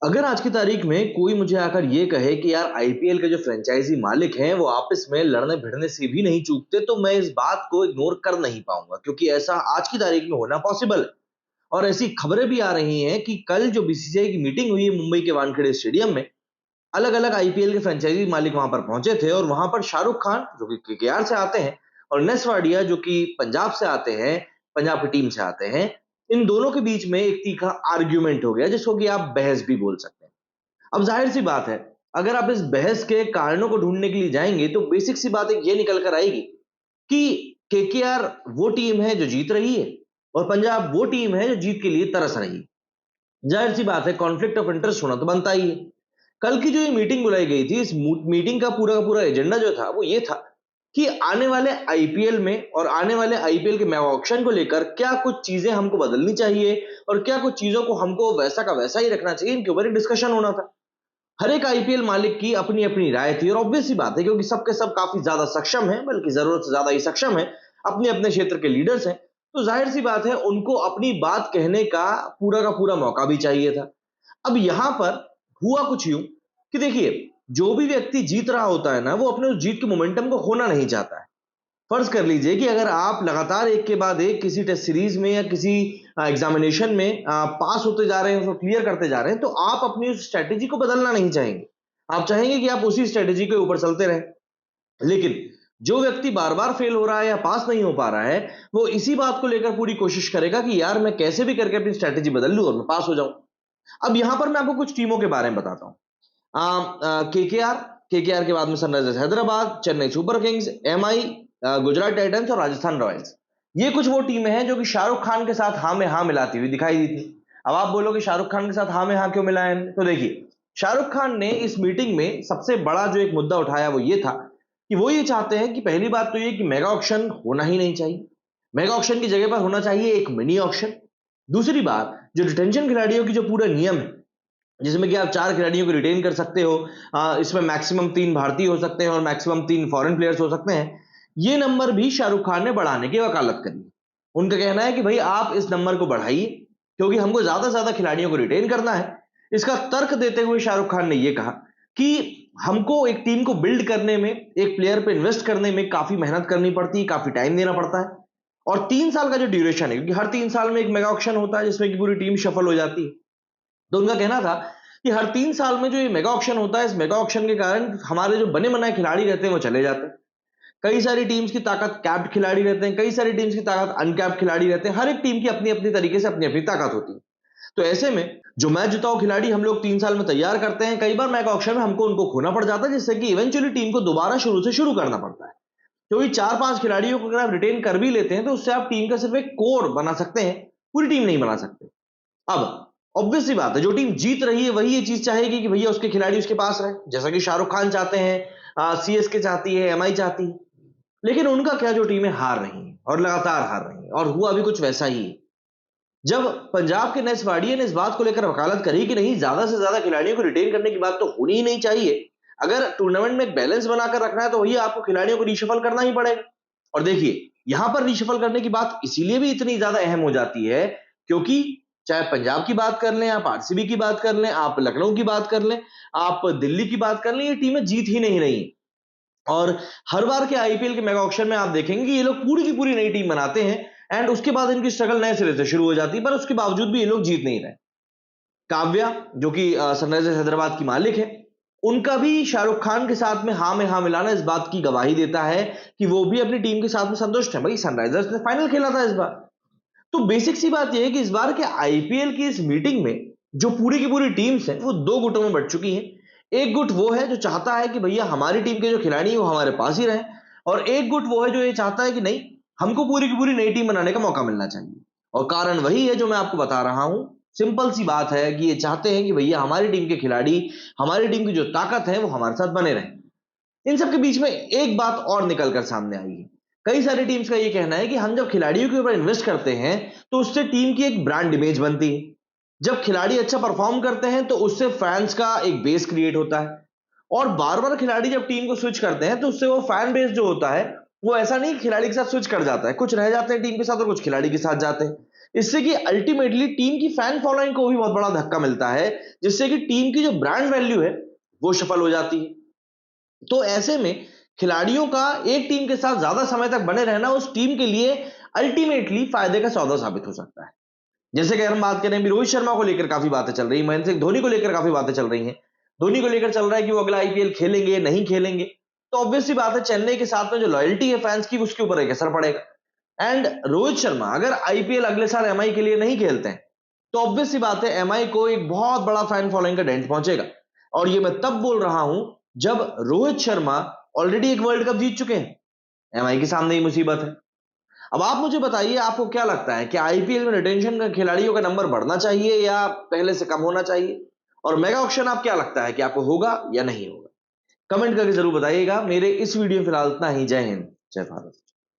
अगर आज की तारीख में कोई मुझे आकर ये कहे कि यार आईपीएल के जो फ्रेंचाइजी मालिक हैं वो आपस में लड़ने भिड़ने से भी नहीं चूकते, तो मैं इस बात को इग्नोर कर नहीं पाऊंगा, क्योंकि ऐसा आज की तारीख में होना पॉसिबल है। और ऐसी खबरें भी आ रही हैं कि कल जो बीसीसीआई की मीटिंग हुई है मुंबई के वानखेड़े स्टेडियम में, अलग अलग आईपीएल के फ्रेंचाइजी मालिक वहां पर पहुंचे थे और वहां पर शाहरुख खान जो कि केकेआर से आते हैं और नेस वाडिया जो कि पंजाब से आते हैं, पंजाब की टीम से आते हैं, इन दोनों के बीच में एक तीखा आर्ग्यूमेंट हो गया जिसको कि आप बहस भी बोल सकते हैं। अब जाहिर सी बात है, अगर आप इस बहस के कारणों को ढूंढने के लिए जाएंगे तो बेसिक सी बात एक ये निकल कर आएगी कि केकेआर वो टीम है जो जीत रही है और पंजाब वो टीम है जो जीत के लिए तरस रही है। जाहिर सी बात है, कॉन्फ्लिक्ट ऑफ इंटरेस्ट होना तो बनता ही है। कल की जो ये मीटिंग बुलाई गई थी, इस मीटिंग का पूरा एजेंडा जो था वो ये था कि आने वाले आईपीएल में और आने वाले आईपीएल के मेगा ऑक्शन को लेकर क्या कुछ चीजें हमको बदलनी चाहिए और क्या कुछ चीजों को हमको वैसा का वैसा ही रखना चाहिए, इनके ऊपर एक डिस्कशन होना था। हर एक आईपीएल मालिक की अपनी अपनी राय थी और ऑब्वियस सी बात है, क्योंकि सबके सब काफी ज्यादा सक्षम है, बल्कि जरूरत से ज्यादा ही सक्षम है, अपने अपने क्षेत्र के लीडर्स हैं, तो जाहिर सी बात है उनको अपनी बात कहने का पूरा मौका भी चाहिए था। अब यहां पर हुआ कुछ यूं कि देखिए, जो भी व्यक्ति जीत रहा होता है ना, वो अपने उस जीत के मोमेंटम को खोना नहीं चाहता है। फर्ज कर लीजिए कि अगर आप लगातार एक के बाद एक किसी टेस्ट सीरीज में या किसी एग्जामिनेशन में पास होते जा रहे हैं, उसको क्लियर करते जा रहे हैं, तो आप अपनी उस स्ट्रेटेजी को बदलना नहीं चाहेंगे। आप चाहेंगे कि आप उसी स्ट्रेटेजी के ऊपर चलते रहें। लेकिन जो व्यक्ति बार बार फेल हो रहा है या पास नहीं हो पा रहा है, वो इसी बात को लेकर पूरी कोशिश करेगा कि यार मैं कैसे भी करके अपनी स्ट्रेटेजी बदल लूं और मैं पास हो जाऊं। अब यहां पर मैं आपको कुछ टीमों के बारे में बताता हूं। केकेआर, केकेआर के बाद में Sunrisers Hyderabad, Chennai super Kings, MI, Gujarat Titans और राजस्थान रॉयल्स। ये कुछ वो टीमें हैं जो कि शाहरुख खान के साथ हां में हां मिलाती हुई दिखाई दी थी। अब आप बोलोगे शाहरुख खान के साथ हां में हां क्यों मिलाया है? तो देखिए, शाहरुख खान ने इस मीटिंग में सबसे बड़ा जो एक मुद्दा उठाया वो ये था कि वो ये चाहते हैं कि पहली बात तो ये कि मेगा ऑक्शन होना ही नहीं चाहिए। मेगा ऑक्शन की जगह पर होना चाहिए एक मिनी ऑक्शन। दूसरी बात, जो डिटेंशन खिलाड़ियों की जो पूरा नियम है, जिसमें कि आप 4 खिलाड़ियों को रिटेन कर सकते हो, इसमें मैक्सिमम 3 भारतीय हो सकते हैं और मैक्सिमम 3 फॉरेन प्लेयर्स हो सकते हैं। ये नंबर भी शाहरुख खान ने बढ़ाने की वकालत करी। उनका कहना है कि भाई आप इस नंबर को बढ़ाइए, क्योंकि हमको ज्यादा से ज्यादा खिलाड़ियों को रिटेन करना है। इसका तर्क देते हुए शाहरुख खान ने यह कहा कि हमको एक टीम को बिल्ड करने में, एक प्लेयर पे इन्वेस्ट करने में काफी मेहनत करनी पड़ती है, काफी टाइम देना पड़ता है। और 3 साल का जो ड्यूरेशन है, क्योंकि हर 3 साल में एक मेगा ऑक्शन होता है जिसमें कि पूरी टीम शफल हो जाती है, तो उनका कहना था कि हर 3 साल में जो ये मेगा ऑक्शन होता है, इस मेगा ऑक्शन के कारण हमारे जो बने बनाए खिलाड़ी रहते हैं वो चले जाते हैं। कई सारी टीम्स की ताकत कैप्ड खिलाड़ी रहते हैं, कई सारी टीम्स की ताकत अनकैप्ड खिलाड़ी रहते हैं। हर एक टीम की अपनी अपनी तरीके से अपनी अपनी ताकत होती है। तो ऐसे में जो मैच जिताऊ खिलाड़ी हम लोग 3 साल में तैयार करते हैं, कई बार मेगा ऑक्शन में हमको उनको खोना पड़ जाता है, जिससे कि इवेंचुअली टीम को दोबारा शुरू से शुरू करना पड़ता है। क्योंकि 4-5 खिलाड़ियों को अगर आप रिटेन कर भी लेते हैं तो उससे आप टीम का सिर्फ एक कोर बना सकते हैं, पूरी टीम नहीं बना सकते। अब ऑब्वियस सी बात है, जो टीम जीत रही है वही ये चीज चाहेगी कि भैया उसके खिलाड़ी उसके पास रहे, जैसा कि शाहरुख खान चाहते हैं, सीएसके चाहती है, एमआई चाहती है। लेकिन उनका क्या, जो टीमें हार रही हैं और लगातार हार रही हैं, और हुआ भी कुछ वैसा ही है। जब पंजाब के नेस वाडिया ने इस बात को लेकर वकालत करी कि नहीं, ज्यादा से ज्यादा खिलाड़ियों को रिटेन करने की बात तो होनी ही नहीं चाहिए, अगर टूर्नामेंट में एक बैलेंस बनाकर रखना है तो वही आपको खिलाड़ियों को रिशफल करना ही पड़ेगा। और देखिए, यहां पर रिशफल करने की बात इसीलिए भी इतनी ज्यादा अहम हो जाती है, क्योंकि चाहे पंजाब की बात कर लें, आप आरसीबी की बात कर लें, आप लखनऊ की बात कर लें, आप दिल्ली की बात कर लें, ये टीमें जीत ही नहीं रही। और हर बार के आईपीएल के मेगा ऑक्शन में आप देखेंगे कि ये लोग पूरी की पूरी नई टीम बनाते हैं एंड उसके बाद इनकी स्ट्रगल नए सिरे से शुरू हो जाती है, पर उसके बावजूद भी ये लोग जीत नहीं रहे। काव्या, जो कि सनराइजर्स हैदराबाद की मालिक है, उनका भी शाहरुख खान के साथ में हां मिलाना इस बात की गवाही देता है कि वो भी अपनी टीम के साथ में संतुष्ट है। भाई, सनराइजर्स ने फाइनल खेला था इस बार। तो बेसिक सी बात यह है कि इस बार के आईपीएल की इस मीटिंग में जो पूरी की पूरी टीम्स हैं वो 2 गुटों में बंट चुकी हैं। एक गुट वो है जो चाहता है कि भैया हमारी टीम के जो खिलाड़ी हैं वो हमारे पास ही रहें, और एक गुट वो है जो ये चाहता है कि नहीं, हमको पूरी की पूरी नई टीम बनाने का मौका मिलना चाहिए। और कारण वही है जो मैं आपको बता रहा हूं। सिंपल सी बात है कि ये चाहते हैं कि भैया हमारी टीम के खिलाड़ी, हमारी टीम की जो ताकत है वो हमारे साथ बने रहें। इन सब के बीच में एक बात और निकल कर सामने आई है। कई सारी टीम्स का ये कहना है कि हम जब खिलाड़ियों के ऊपर इन्वेस्ट करते हैं तो उससे टीम की एक ब्रांड इमेज बनती है। जब खिलाड़ी अच्छा परफॉर्म करते हैं तो उससे फैंस का एक बेस क्रिएट होता है, और बार बार खिलाड़ी जब टीम को स्विच करते हैं तो उससे वो फैन बेस जो होता है वो ऐसा नहीं खिलाड़ी के साथ स्विच कर जाता है, कुछ रह जाते हैं टीम के साथ और कुछ खिलाड़ी के साथ जाते हैं। इससे कि अल्टीमेटली टीम की फैन फॉलोइंग को भी बहुत बड़ा धक्का मिलता है, जिससे कि टीम की जो ब्रांड वैल्यू है वो सफल हो जाती है। तो ऐसे में खिलाड़ियों का एक टीम के साथ ज्यादा समय तक बने रहना उस टीम के लिए अल्टीमेटली फायदे का सौदा साबित हो सकता है। जैसे कि हम बात करें, भी रोहित शर्मा को लेकर काफी बातें चल रही है, महेंद्र सिंह धोनी को लेकर काफी बातें चल रही हैं। धोनी को लेकर चल रहा है कि वो अगला आईपीएल खेलेंगे नहीं खेलेंगे, तो ऑब्वियस सी बात है चेन्नई के साथ में जो लॉयल्टी है फैंस की उसके ऊपर एक असर पड़ेगा। एंड रोहित शर्मा अगर आईपीएल अगले साल एमआई के लिए नहीं खेलते हैं, तो ऑब्वियस सी बात है एमआई को एक बहुत बड़ा फैन फॉलोइंग का डेंट पहुंचेगा। और ये मैं तब बोल रहा हूं जब रोहित शर्मा ऑलरेडी एक वर्ल्ड कप जीत चुके हैं, एमआई के सामने ही मुसीबत है। अब आप मुझे बताइए, आपको क्या लगता है कि आईपीएल में रिटेंशन का खिलाड़ियों का नंबर बढ़ना चाहिए या पहले से कम होना चाहिए? और मेगा ऑक्शन आप क्या लगता है कि आपको होगा या नहीं होगा? कमेंट करके जरूर बताइएगा। मेरे इस वीडियो में फिलहाल इतना ही। जय हिंद, जय भारत।